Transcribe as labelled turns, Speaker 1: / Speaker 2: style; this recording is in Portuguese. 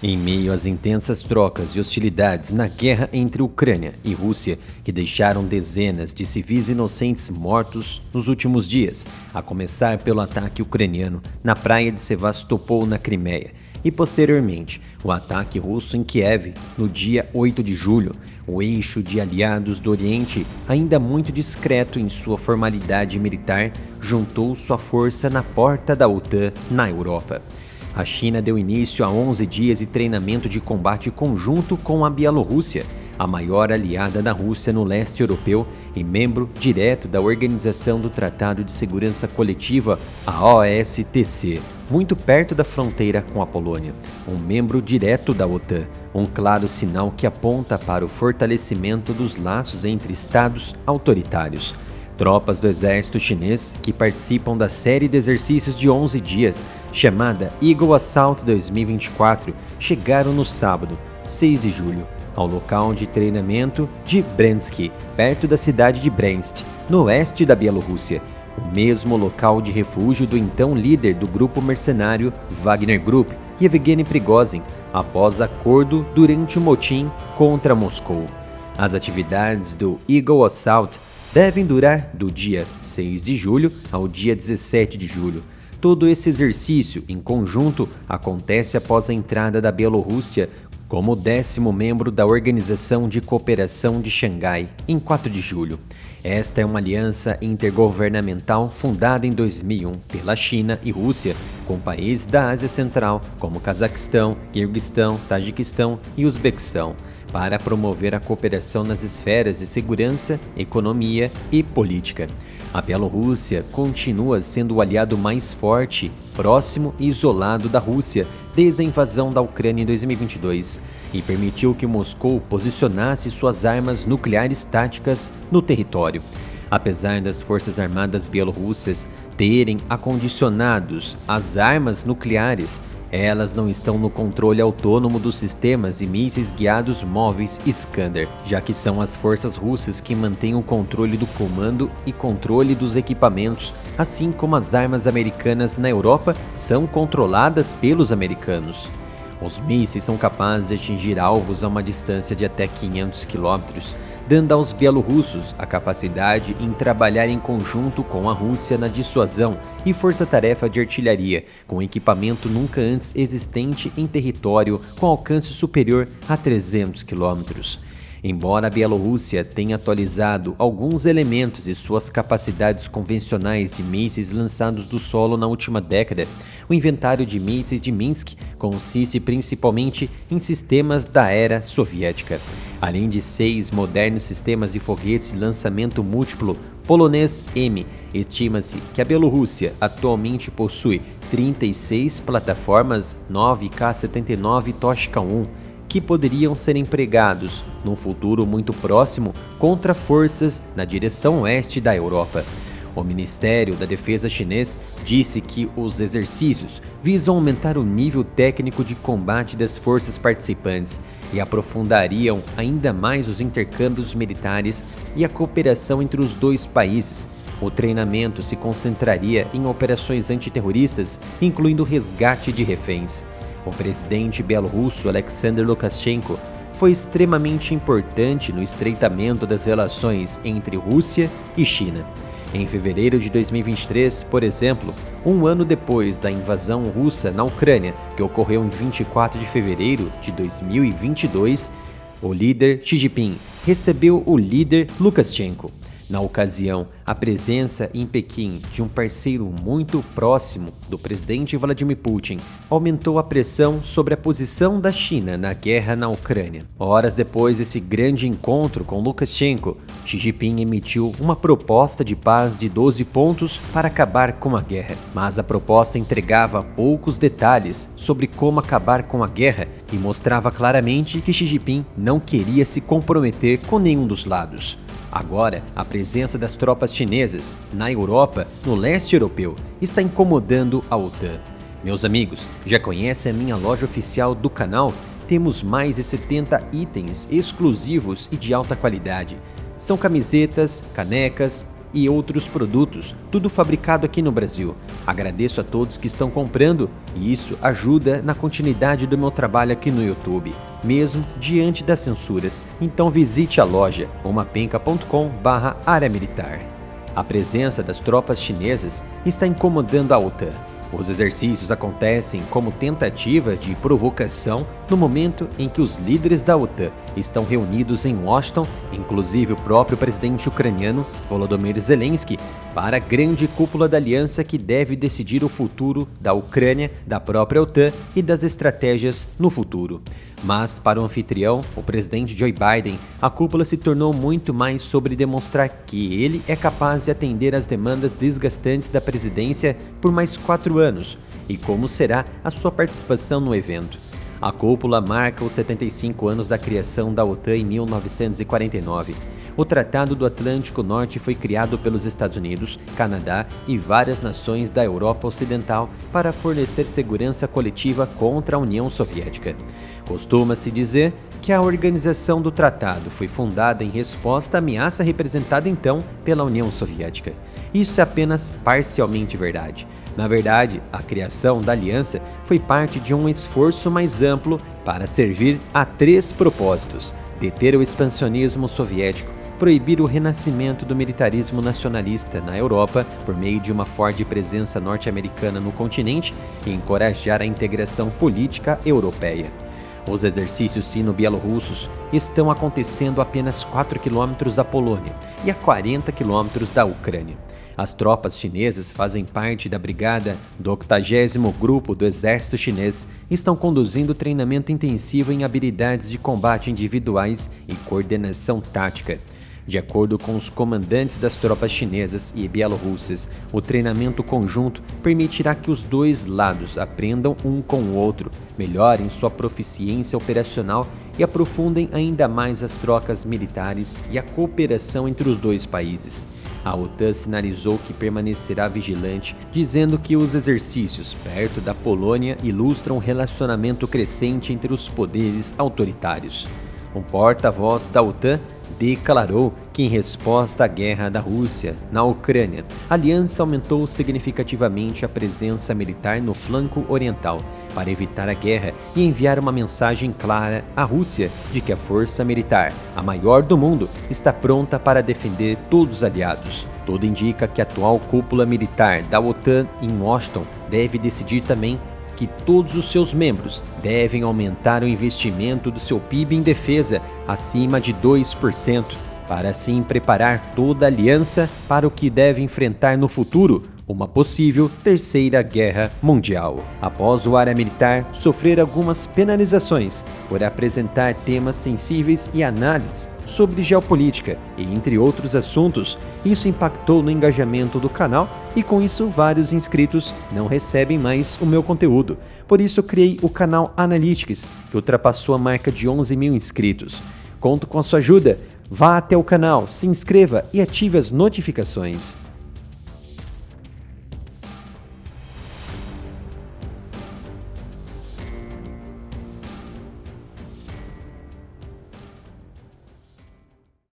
Speaker 1: Em meio às intensas trocas e hostilidades na guerra entre Ucrânia e Rússia, que deixaram dezenas de civis inocentes mortos nos últimos dias, a começar pelo ataque ucraniano na praia de Sevastopol, na Crimeia, e posteriormente o ataque russo em Kiev no dia 8 de julho, o eixo de aliados do Oriente, ainda muito discreto em sua formalidade militar, juntou sua força na porta da OTAN na Europa. A China deu início a 11 dias de treinamento de combate conjunto com a Bielorrússia, a maior aliada da Rússia no leste europeu e membro direto da Organização do Tratado de Segurança Coletiva, a OSTC, muito perto da fronteira com a Polônia. Um membro direto da OTAN, um claro sinal que aponta para o fortalecimento dos laços entre estados autoritários. Tropas do exército chinês que participam da série de exercícios de 11 dias, chamada Eagle Assault 2024, chegaram no sábado, 6 de julho, ao local de treinamento de Bryansk, perto da cidade de Bryansk, no oeste da Bielorrússia, o mesmo local de refúgio do então líder do grupo mercenário Wagner Group, Yevgeny Prigozhin, após acordo durante o motim contra Moscou. As atividades do Eagle Assault devem durar do dia 6 de julho ao dia 17 de julho. Todo esse exercício, em conjunto, acontece após a entrada da Bielorrússia como 10º membro da Organização de Cooperação de Xangai, em 4 de julho. Esta é uma aliança intergovernamental fundada em 2001 pela China e Rússia, com países da Ásia Central, como Cazaquistão, Quirguistão, Tajiquistão e Uzbequistão, para promover a cooperação nas esferas de segurança, economia e política. A Bielorrússia continua sendo o aliado mais forte, próximo e isolado da Rússia desde a invasão da Ucrânia em 2022 e permitiu que Moscou posicionasse suas armas nucleares táticas no território. Apesar das forças armadas bielorrussas terem acondicionados as armas nucleares, elas não estão no controle autônomo dos sistemas de mísseis guiados móveis Iskander, já que são as forças russas que mantêm o controle do comando e controle dos equipamentos, assim como as armas americanas na Europa são controladas pelos americanos. Os mísseis são capazes de atingir alvos a uma distância de até 500 km, dando aos bielorrussos a capacidade em trabalhar em conjunto com a Rússia na dissuasão e força-tarefa de artilharia, com equipamento nunca antes existente em território com alcance superior a 300 km. Embora a Bielorrússia tenha atualizado alguns elementos de suas capacidades convencionais de mísseis lançados do solo na última década, o inventário de mísseis de Minsk consiste principalmente em sistemas da era soviética. Além de 6 modernos sistemas de foguetes de lançamento múltiplo polonês M, estima-se que a Bielorrússia atualmente possui 36 plataformas 9K-79 Tochka 1, que poderiam ser empregados, num futuro muito próximo, contra forças na direção oeste da Europa. O Ministério da Defesa chinês disse que os exercícios visam aumentar o nível técnico de combate das forças participantes e aprofundariam ainda mais os intercâmbios militares e a cooperação entre os dois países. O treinamento se concentraria em operações antiterroristas, incluindo resgate de reféns. O presidente bielorrusso Alexander Lukashenko foi extremamente importante no estreitamento das relações entre Rússia e China. Em fevereiro de 2023, por exemplo, um ano depois da invasão russa na Ucrânia, que ocorreu em 24 de fevereiro de 2022, o líder Xi Jinping recebeu o líder Lukashenko. Na ocasião, a presença em Pequim de um parceiro muito próximo do presidente Vladimir Putin aumentou a pressão sobre a posição da China na guerra na Ucrânia. Horas depois desse grande encontro com Lukashenko, Xi Jinping emitiu uma proposta de paz de 12 pontos para acabar com a guerra. Mas a proposta entregava poucos detalhes sobre como acabar com a guerra e mostrava claramente que Xi Jinping não queria se comprometer com nenhum dos lados. Agora, a presença das tropas chinesas na Europa, no leste europeu, está incomodando a OTAN. Meus amigos, já conhecem a minha loja oficial do canal? Temos mais de 70 itens exclusivos e de alta qualidade. São camisetas, canecas, e outros produtos, tudo fabricado aqui no Brasil. Agradeço a todos que estão comprando e isso ajuda na continuidade do meu trabalho aqui no YouTube, mesmo diante das censuras. Então visite a loja omapenca.com/área militar. A presença das tropas chinesas está incomodando a OTAN. Os exercícios acontecem como tentativa de provocação no momento em que os líderes da OTAN estão reunidos em Washington, inclusive o próprio presidente ucraniano Volodymyr Zelensky, para a grande cúpula da aliança que deve decidir o futuro da Ucrânia, da própria OTAN e das estratégias no futuro. Mas, para o anfitrião, o presidente Joe Biden, a cúpula se tornou muito mais sobre demonstrar que ele é capaz de atender às demandas desgastantes da presidência por mais 4 anos e como será a sua participação no evento. A cúpula marca os 75 anos da criação da OTAN em 1949. O Tratado do Atlântico Norte foi criado pelos Estados Unidos, Canadá e várias nações da Europa Ocidental para fornecer segurança coletiva contra a União Soviética. Costuma-se dizer que a organização do tratado foi fundada em resposta à ameaça representada então pela União Soviética. Isso é apenas parcialmente verdade. Na verdade, a criação da aliança foi parte de um esforço mais amplo para servir a 3 propósitos: deter o expansionismo soviético, proibir o renascimento do militarismo nacionalista na Europa por meio de uma forte presença norte-americana no continente e encorajar a integração política europeia. Os exercícios sino-bielorrussos estão acontecendo a apenas 4 quilômetros da Polônia e a 40 quilômetros da Ucrânia. As tropas chinesas fazem parte da brigada do 80º Grupo do Exército Chinês e estão conduzindo treinamento intensivo em habilidades de combate individuais e coordenação tática. De acordo com os comandantes das tropas chinesas e bielorrussas, o treinamento conjunto permitirá que os dois lados aprendam um com o outro, melhorem sua proficiência operacional e aprofundem ainda mais as trocas militares e a cooperação entre os dois países. A OTAN sinalizou que permanecerá vigilante, dizendo que os exercícios perto da Polônia ilustram um relacionamento crescente entre os poderes autoritários. Um porta-voz da OTAN declarou que, em resposta à guerra da Rússia na Ucrânia, a aliança aumentou significativamente a presença militar no flanco oriental para evitar a guerra e enviar uma mensagem clara à Rússia de que a força militar, a maior do mundo, está pronta para defender todos os aliados. Tudo indica que a atual cúpula militar da OTAN em Washington deve decidir também que todos os seus membros devem aumentar o investimento do seu PIB em defesa acima de 2%, para assim preparar toda a aliança para o que deve enfrentar no futuro, uma possível terceira guerra mundial. Após o área militar sofrer algumas penalizações por apresentar temas sensíveis e análises sobre geopolítica e entre outros assuntos, isso impactou no engajamento do canal e com isso vários inscritos não recebem mais o meu conteúdo. Por isso eu criei o canal Analytics, que ultrapassou a marca de 11 mil inscritos. Conto com a sua ajuda, vá até o canal, se inscreva e ative as notificações.